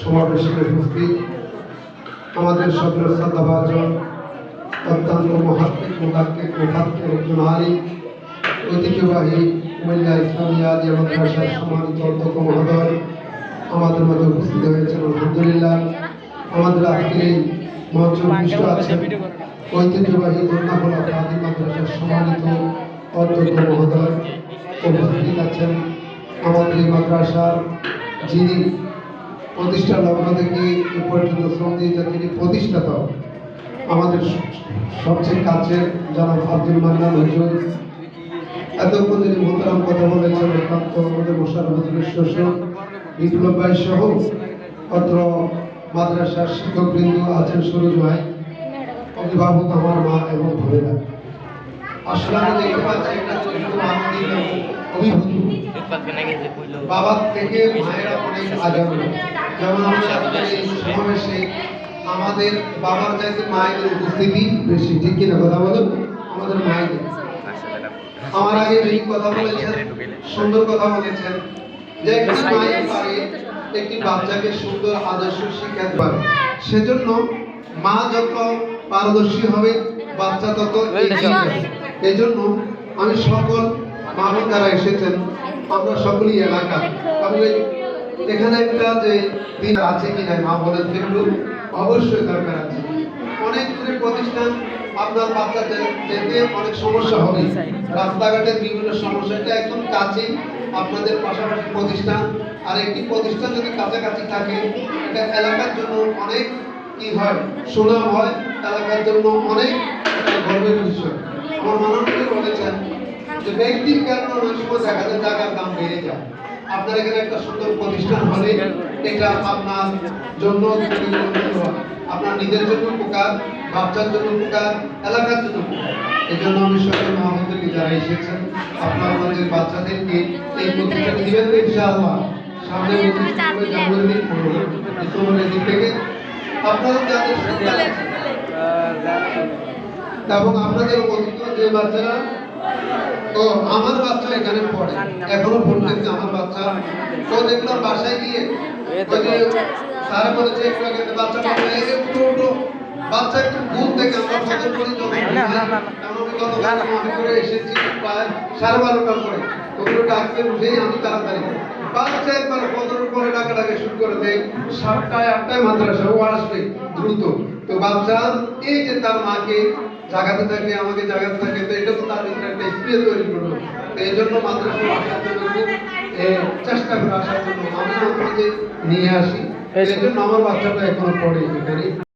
সমাবেশে উপস্থিত আমাদের সকল শ্রদ্ধাভাজন অত্যন্ত মহাত্মিক মুখাত্মিক একজন আলিম ঐতিহ্যবাহী কুমিল্লা ইসলামিয়া মাদ্রাসার সম্মানিত অধ্যক্ষ মহোদয় আমাদের মধ্যে উপস্থিত হয়েছেন। আলহামদুলিল্লাহ, আমাদের আজকের এই মঞ্চ বিশিষ্ট আছেন ঐতিহ্যবাহী দোলনাখোলা ফাতিমা মাদ্রাসার সম্মানিত অধ্যক্ষ মহোদয়। উপস্থিত আছেন আমাদের এই মাদ্রাসার যিনি প্রতিষ্ঠা লগ্ন থেকে এ পর্যন্ত শ্রম দিয়েছেন, তিনি প্রতিষ্ঠাতা আমাদের সবচেয়ে কাছের জনাব আব্দুল মান্নান হুজুর। এতক্ষণ যিনি মোহতারাম কথা বলেছেন অত্যন্ত আমাদের মোশাররফ হুজুরের শ্বশুর বিপ্লব ভাই সহ অত্র মাদ্রাসার শিক্ষকবৃন্দ আছেন, সুরজ ভাই, অভিভাবক আমার মা এবং বোনেরা। আসলে আমি দেখতে পাচ্ছি একটা চরিত্র আনন্দিত অভিভূত বাবার থেকে মায়েরা অনেক আগামী। যেমন আমরা এই সমাবেশে আমাদের বাবার চাইতে মায়েদের উপস্থিতি বেশি, ঠিক কিনা কথা বলুন? আমাদের মায়েদের আমার আগে যিনি কথা বলেছেন সুন্দর কথা বলেছেন যে একটি মায়ের পারে একটি বাচ্চাকে সুন্দর আদর্শ শিক্ষা পারে, সেজন্য মা যত পারদর্শী হবে বাচ্চা তত এগিয়ে যাবে। এই জন্য আমি সকল মা বোন যারা এসেছেন আমরা সকলেই এলাকা, তাহলে এখানে একটা যে দিন আছে কিনা মা বোনের জন্য অবশ্যই দরকার আছে। অনেক দূরের প্রতিষ্ঠান আপনার বাচ্চাদের যেতে অনেক সমস্যা হবে, রাস্তাঘাটের বিভিন্ন সমস্যা, এটা একদম কাছে আপনাদের পাশাপাশি প্রতিষ্ঠান। আর একটি প্রতিষ্ঠান যদি কাছাকাছি থাকে এটা এলাকার জন্য অনেক কি হয়, সুনাম হয়, এলাকার জন্য অনেক গর্বের বিষয়। আমার মাননীয় বলেছেন যে ব্যক্তির কারণে অনেক সময় দেখা যায় জায়গার দাম বেড়ে যায়। আপনার এখানে একটা সুন্দর প্রতিষ্ঠান হলে এটা আপনার জন্য আপনার নিজের জন্য উপকার, বাচ্চার জন্য উপকার, এলাকার জন্য উপকার। এই জন্য আমি সকল মহামন্ত্রীকে যারা এসেছেন আপনার আমাদের বাচ্চাদেরকে এই প্রতিষ্ঠানে দিবেন ইনশাআল্লাহ। সামনে জানুয়ারির 15 ডিসেম্বরের দিক থেকে আপনারা যাদের এবং আপনাদের অতীত যে বাচ্চারা, তো আমার বাচ্চা এখানে পড়ে এখনো পড়তেছে, আমার বাচ্চা তো দেখলাম বাসায় গিয়ে স্যার বলেছে একটু আগে বাচ্চা বাচ্চা একটু ঘুম থেকে আমরা ফজর করি আমি করে এসেছি প্রায় 12:30টার পরে, ওগুলো ডাকতে উঠেই আমি তাড়াতাড়ি বাচ্চা একবার ফজরের পরে ডাকাডাকি শুরু করে দেয়। 7টায় 8টায় মাদ্রাসা ও আসবে দ্রুত। তো বাচ্চা এই যে তার মাকে জাগাতে থাকে, আমাকে জাগাতে থাকে, তো এটা তো তার ভিতরে একটা স্প্রে তৈরি করলো। এই জন্য মাদ্রাসা আসার জন্য চেষ্টা করে আসার জন্য আমি আপনাকে নিয়ে আসি। এই জন্য আমার বাচ্চাটা এখনো পড়ে এখানে।